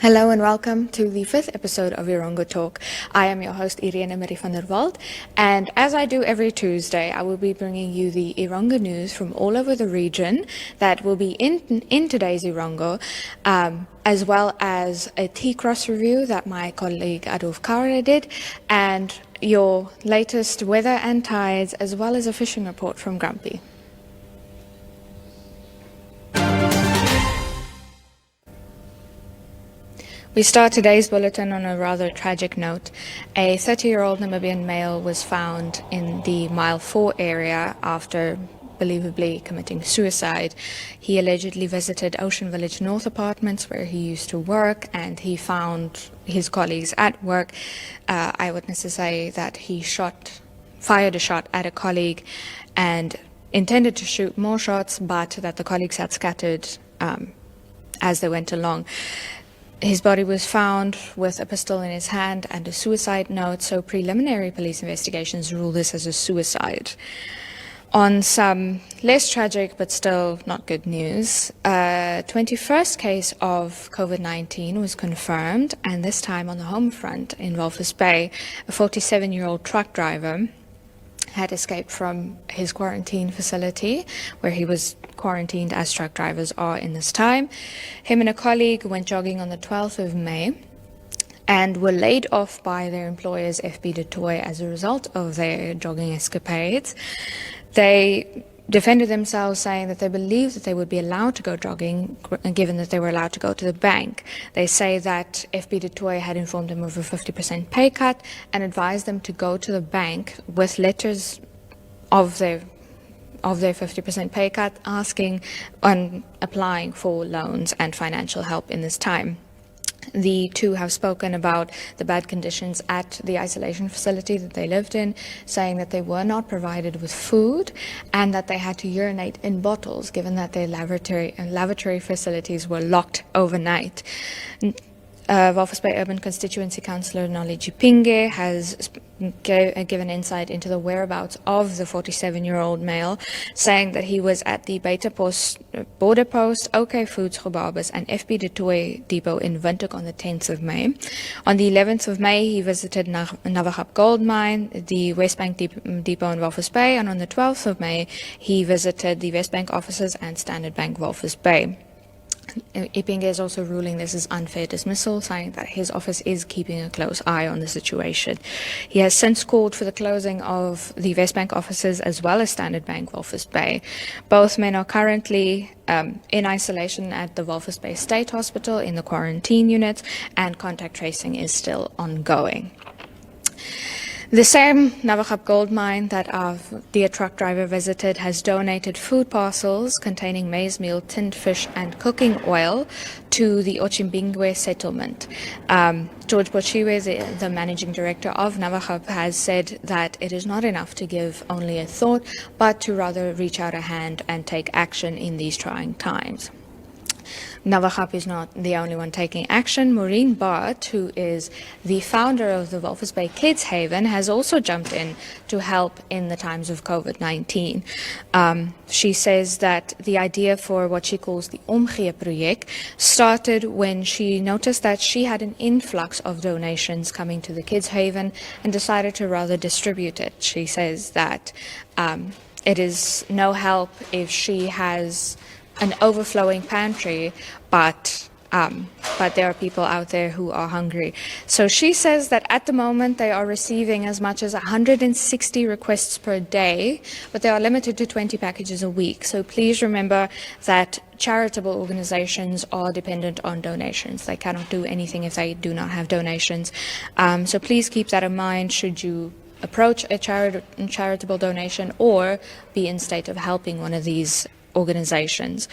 Hello and welcome to the 5th episode of Erongo Talk. I am your host Irene-Mari van der Walt, and as I do every Tuesday, I will be bringing you the Erongo news from all over the region that will be in today's Erongo, as well as a T-Cross review that my colleague Adolf Kaure did, and your latest weather and tides, as well as a fishing report from Grumpy. We start today's bulletin on a rather tragic note. A 30-year-old Namibian male was found in the Mile 4 area after believably committing suicide. He allegedly visited Ocean Village North Apartments where he used to work, and he found his colleagues at work. Eyewitnesses say that he fired a shot at a colleague and intended to shoot more shots, but that the colleagues had scattered as they went along. His body was found with a pistol in his hand and a suicide note, so preliminary police investigations rule this as a suicide. On some less tragic but still not good news, a 21st case of COVID-19 was confirmed, and this time on the home front in Walvis Bay. A 47-year-old truck driver had escaped from his quarantine facility, where he was quarantined as truck drivers are in this time. Him and a colleague went jogging on the 12th of May and were laid off by their employers FB de Toy as a result of their jogging escapades. They defended themselves, saying that they believed that they would be allowed to go jogging, given that they were allowed to go to the bank. They say that FB de Toy had informed them of a 50% pay cut and advised them to go to the bank with letters of their 50% pay cut, asking and applying for loans and financial help in this time. The two have spoken about the bad conditions at the isolation facility that they lived in, saying that they were not provided with food and that they had to urinate in bottles, given that their lavatory facilities were locked overnight. Walvis Bay Urban Constituency Councillor Nali Jipinge has given insight into the whereabouts of the 47-year-old male, saying that he was at the Beta Post, Border Post, OK Foods Gebabes and FB de Toy depot in Windhoek on the 10th of May. On the 11th of May, he visited Navagap Gold Mine, the Westbank depot in Walvis Bay, and on the 12th of May, he visited the Westbank offices and Standard Bank Walvis Bay. Ipinge is also ruling this as unfair dismissal, saying that his office is keeping a close eye on the situation. He has since called for the closing of the Westbank offices as well as Standard Bank Walvis Bay. Both men are currently in isolation at the Walvis Bay State Hospital in the quarantine unit, and contact tracing is still ongoing. The same Navagap gold mine that our dear truck driver visited has donated food parcels containing maize meal, tinned fish and cooking oil to the Ochimbingwe settlement. George Bochiwe, the managing director of Navagap, has said that it is not enough to give only a thought, but to rather reach out a hand and take action in these trying times. Navagap is not the only one taking action. Maureen Bart, who is the founder of the Walvis Bay Kids Haven, has also jumped in to help in the times of COVID-19. She says that the idea for what she calls the Omgee project started when she noticed that she had an influx of donations coming to the Kids Haven and decided to rather distribute it. She says that it is no help if she has an overflowing pantry, but there are people out there who are hungry. So she says that at the moment they are receiving as much as 160 requests per day, but they are limited to 20 packages a week. So please remember that charitable organizations are dependent on donations. They cannot do anything if they do not have donations. So please keep that in mind should you approach a charitable donation or be in state of helping one of these organizations.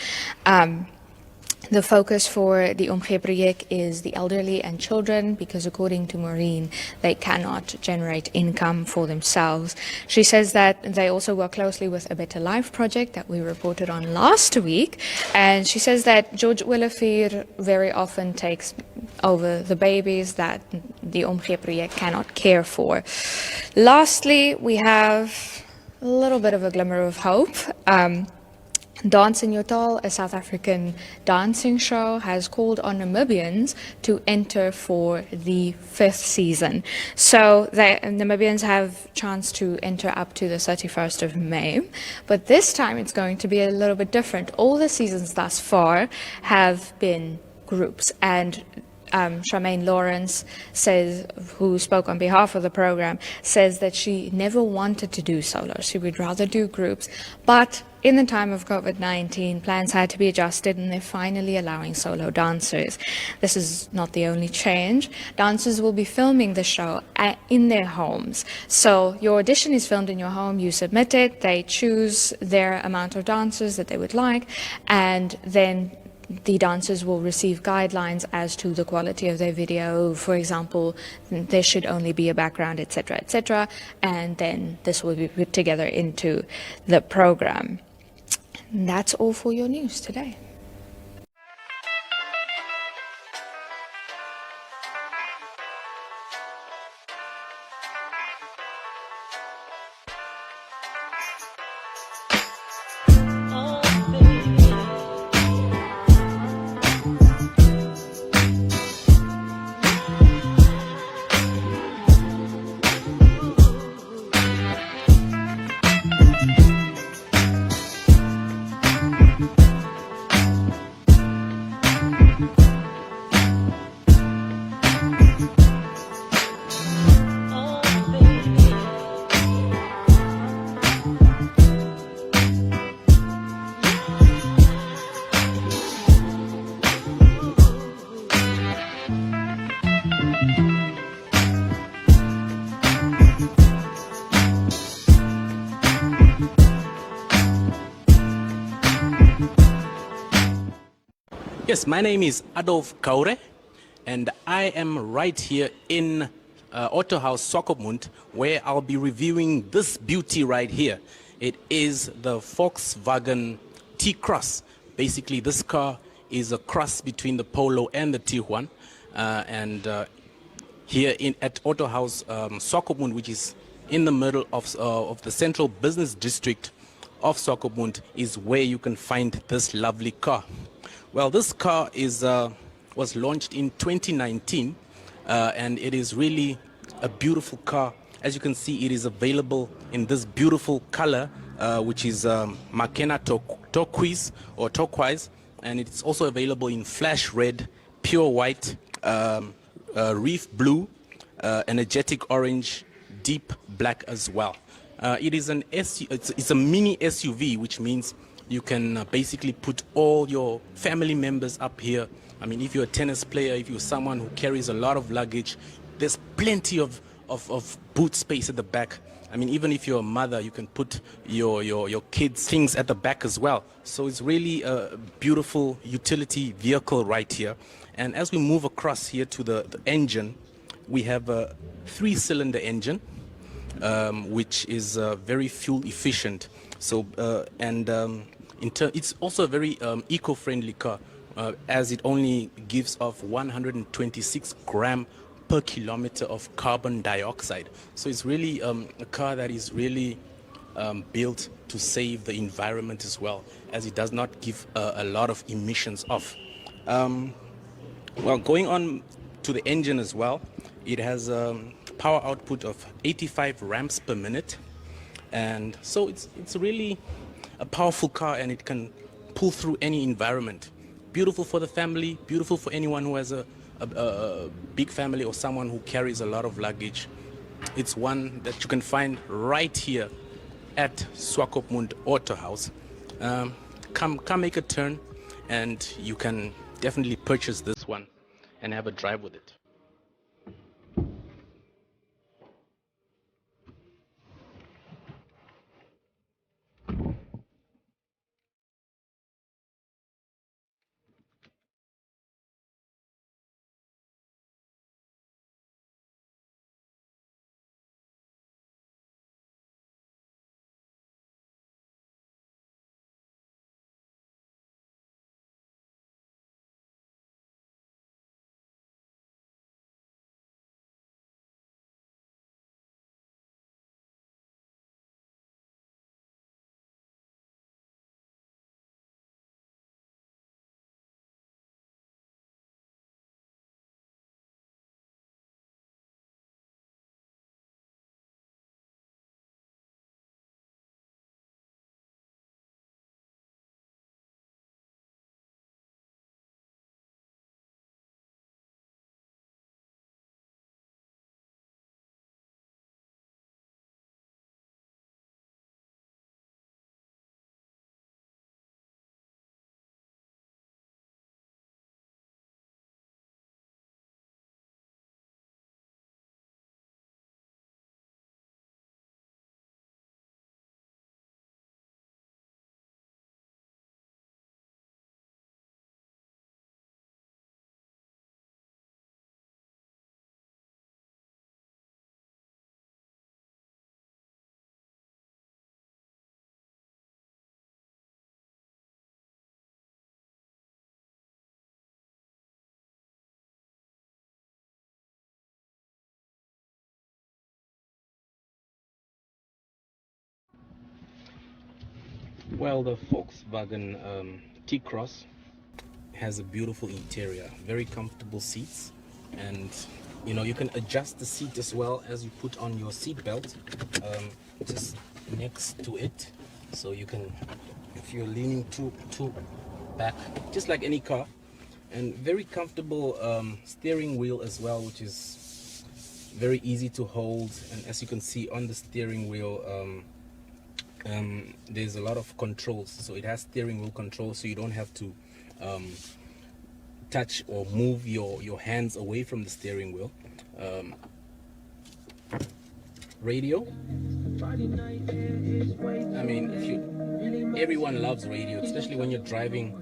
The focus for the Omgee project is the elderly and children, because according to Maureen, they cannot generate income for themselves. She says that they also work closely with a Better Life project that we reported on last week, and she says that George Willefeer very often takes over the babies that the Omgee project cannot care for. Lastly, we have a little bit of a glimmer of hope. Dance in Your Taal, a South African dancing show, has called on Namibians to enter for the 5th season. So Namibians have chance to enter up to the 31st of May, but this time it's going to be a little bit different. All the seasons thus far have been groups, and Charmaine Lawrence says, who spoke on behalf of the program, says that she never wanted to do solo. She would rather do groups. But in the time of COVID-19, plans had to be adjusted, and they're finally allowing solo dancers. This is not the only change. Dancers will be filming the show in their homes. So your audition is filmed in your home, you submit it, they choose their amount of dancers that they would like, and then the dancers will receive guidelines as to the quality of their video. For example, there should only be a background, etc., and then this will be put together into the program. And that's all for your news today. Yes, my name is Adolf Kaure, and I am right here in Autohaus Swakopmund, where I'll be reviewing this beauty right here. It is the Volkswagen T-Cross. Basically, this car is a cross between the Polo and the T1, here at Autohaus Swakopmund, which is in the middle of the central business district of Swakopmund, is where you can find this lovely car. Well, this car was launched in 2019, and it is really a beautiful car. As you can see, it is available in this beautiful color, which is Makena turquoise, and it's also available in flash red, pure white, reef blue, energetic orange, deep black as well. It is it's a mini SUV, which means you can basically put all your family members up here. I mean, if you're a tennis player, if you're someone who carries a lot of luggage, there's plenty of boot space at the back. I mean, even if you're a mother, you can put your kids' things at the back as well. So it's really a beautiful utility vehicle right here. And as we move across here to the engine, we have a 3-cylinder engine, which is very fuel efficient. So it's also a very eco-friendly car, as it only gives off 126 gram per kilometer of carbon dioxide. So it's really a car that is really built to save the environment as well, as it does not give a lot of emissions off. Well, going on to the engine as well, it has a power output of 85 ramps per minute, and so it's really a powerful car, and it can pull through any environment. Beautiful for the family, beautiful for anyone who has a big family or someone who carries a lot of luggage. It's one that you can find right here at Swakopmund Autohaus. Come make a turn, and you can definitely purchase this one and have a drive with it. Well, the Volkswagen T-Cross has a beautiful interior, very comfortable seats, and you can adjust the seat as well as you put on your seat belt, just next to it, so you can, if you're leaning too back, just like any car, and very comfortable steering wheel as well, which is very easy to hold. And as you can see on the steering wheel, there's a lot of controls, so it has steering wheel controls, so you don't have to touch or move your hands away from the steering wheel. Radio, I mean, everyone loves radio, especially when you're driving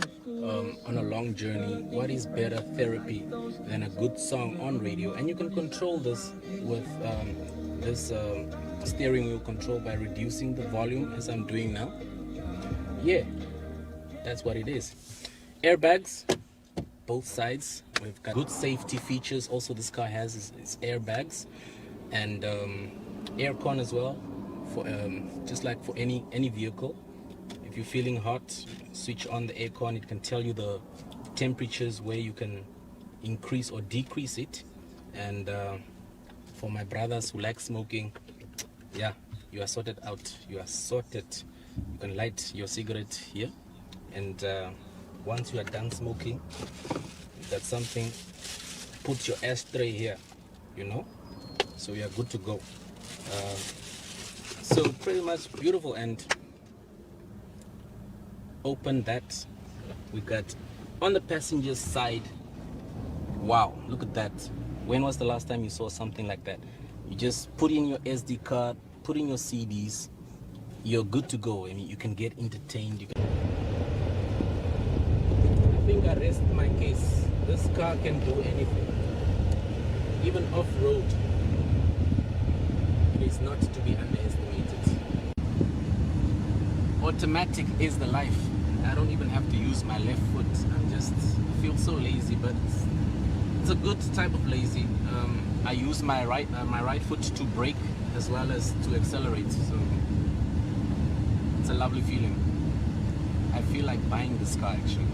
on a long journey. What is better therapy than a good song on radio? And you can control this with this steering wheel control by reducing the volume, as I'm doing now. Yeah, that's what it is. Airbags, both sides. We've got good safety features. Also, this car has its airbags and aircon as well, for just like for any vehicle. If you're feeling hot, switch on the aircon. It can tell you the temperatures where you can increase or decrease it. And for my brothers who like smoking, yeah, you are sorted out. You are sorted. You can light your cigarette here, and once you are done smoking, if that's something, put your ashtray here, so you are good to go. So pretty much beautiful. And open that, we got on the passenger side, wow, look at that. When was the last time you saw something like that? You just put in your SD card, put in your CDs, you're good to go. I mean, you can get entertained. I think I rest my case. This car can do anything, even off-road. It is not to be underestimated. Automatic is the life. I don't even have to use my left foot. I feel so lazy, but it's a good type of lazy. I use my right foot to brake as well as to accelerate, so it's a lovely feeling. I feel like buying this car actually.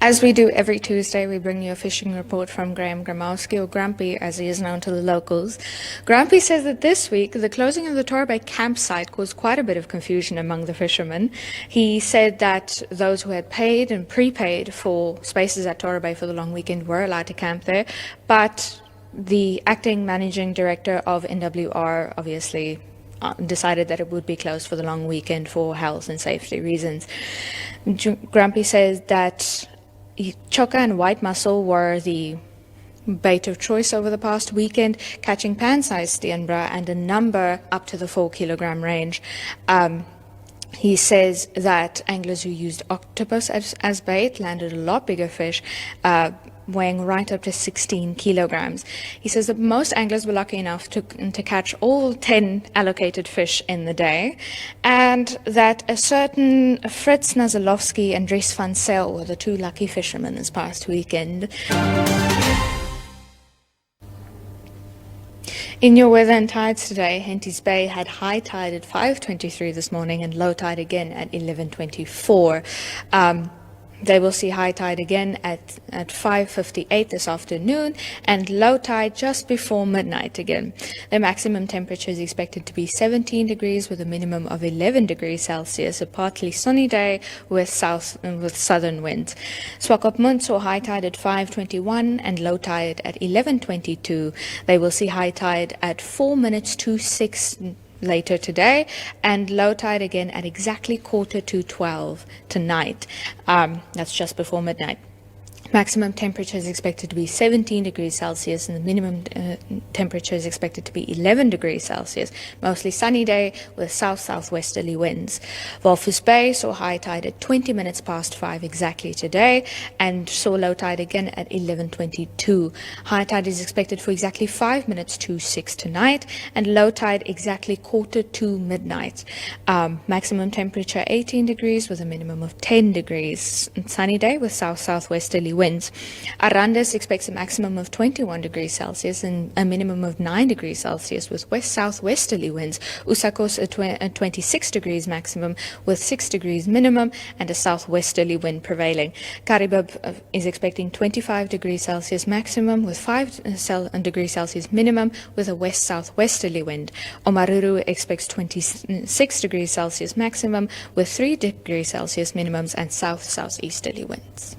As we do every Tuesday, we bring you a fishing report from Graham Gramowski, or Grumpy as he is known to the locals. Grumpy says that this week, the closing of the Torre Bay campsite caused quite a bit of confusion among the fishermen. He said that those who had paid and prepaid for spaces at Torre Bay for the long weekend were allowed to camp there, but the acting managing director of NWR obviously decided that it would be closed for the long weekend for health and safety reasons. Grumpy says that choka and white mussel were the bait of choice over the past weekend, catching pan-sized steenbra and a number up to the 4-kilogram range. He says that anglers who used octopus as bait landed a lot bigger fish, weighing right up to 16 kilograms. He says that most anglers were lucky enough to catch all 10 allocated fish in the day, and that a certain Fritz Nazalowski and Dries van Zyl were the two lucky fishermen this past weekend. In your weather and tides today, Henty's Bay had high tide at 5:23 this morning and low tide again at 11:24. They will see high tide again at 5:58 this afternoon and low tide just before midnight again. The maximum temperature is expected to be 17 degrees with a minimum of 11 degrees Celsius, a partly sunny day with southern winds. Swakopmund saw high tide at 5:21 and low tide at 11:22. They will see high tide at 4 minutes to 6 later today, and low tide again at exactly 11:45 tonight. That's just before midnight. Maximum temperature is expected to be 17 degrees Celsius and the minimum temperature is expected to be 11 degrees Celsius. Mostly sunny day with south-southwesterly winds. Walvis Bay saw high tide at 20 minutes past 5 exactly today and saw low tide again at 11:22. High tide is expected for exactly 5 minutes to 6 tonight and low tide exactly 1:45 midnight. Maximum temperature 18 degrees with a minimum of 10 degrees. Sunny day with south-southwesterly winds. Arandes expects a maximum of 21 degrees Celsius and a minimum of 9 degrees Celsius with west-southwesterly winds. Usakos a 26 degrees maximum with 6 degrees minimum and a southwesterly wind prevailing. Karibib is expecting 25 degrees Celsius maximum with 5 degrees Celsius minimum with a west-southwesterly wind. Omaruru expects 26 degrees Celsius maximum with 3 degrees Celsius minimums and south-southeasterly winds.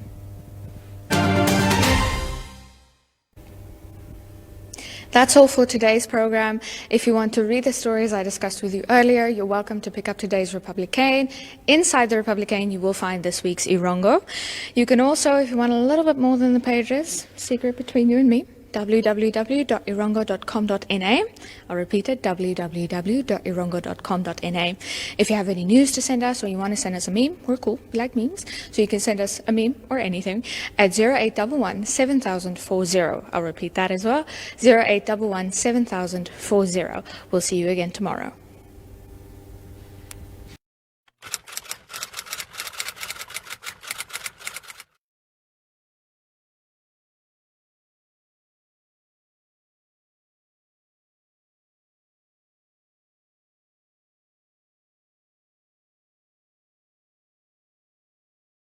That's all for today's program. If you want to read the stories I discussed with you earlier, you're welcome to pick up today's Republican. Inside the Republican, you will find this week's Erongo. You can also, if you want a little bit more than the pages, secret between you and me, www.erongo.com.na. I'll repeat it, www.erongo.com.na. If you have any news to send us or you want to send us a meme, we're cool, we like memes, so you can send us a meme or anything at 0811 7040. I'll repeat that as well, 0811 7040. We'll see you again tomorrow.